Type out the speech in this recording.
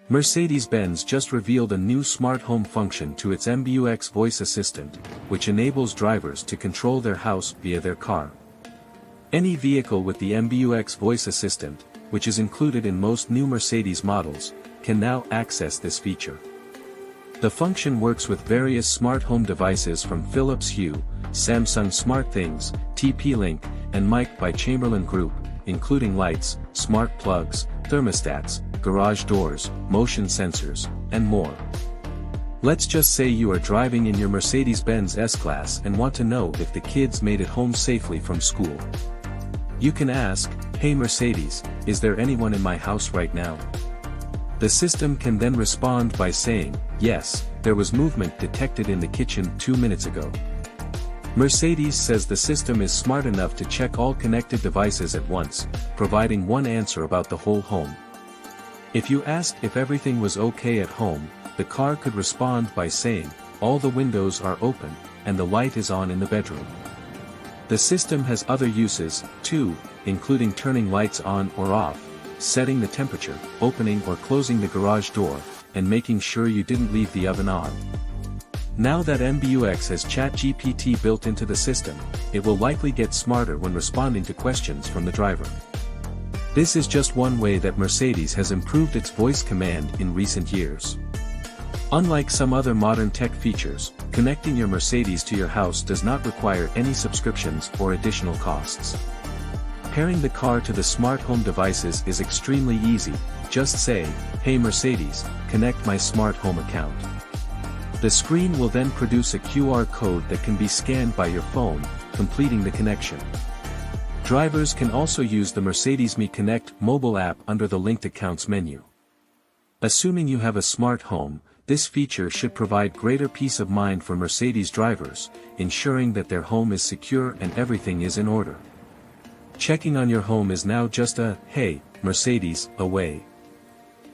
Mercedes-Benz just revealed a new smart home function to its MBUX Voice Assistant, which enables drivers to control their house via their car. Any vehicle with the MBUX Voice Assistant, which is included in most new Mercedes models, can now access this feature. The function works with various smart home devices from Philips Hue, Samsung SmartThings, TP-Link, and Mic by Chamberlain Group, including lights, smart plugs, thermostats, garage doors, motion sensors, and more. Let's just say you are driving in your Mercedes-Benz S-Class and want to know if the kids made it home safely from school. You can ask, "Hey Mercedes, is there anyone in my house right now?" The system can then respond by saying, "Yes, there was movement detected in the kitchen 2 minutes ago." Mercedes says the system is smart enough to check all connected devices at once, providing one answer about the whole home. If you asked if everything was okay at home, the car could respond by saying, "All the windows are open, and the light is on in the bedroom." The system has other uses, too, including turning lights on or off, setting the temperature, opening or closing the garage door, and making sure you didn't leave the oven on. Now that MBUX has ChatGPT built into the system, it will likely get smarter when responding to questions from the driver. This is just one way that Mercedes has improved its voice command in recent years. Unlike some other modern tech features, connecting your Mercedes to your house does not require any subscriptions or additional costs. Pairing the car to the smart home devices is extremely easy. Just say, "Hey Mercedes, connect my smart home account." The screen will then produce a QR code that can be scanned by your phone, completing the connection. Drivers can also use the Mercedes Me Connect mobile app under the Linked Accounts menu. Assuming you have a smart home, this feature should provide greater peace of mind for Mercedes drivers, ensuring that their home is secure and everything is in order. Checking on your home is now just a "Hey, Mercedes" away.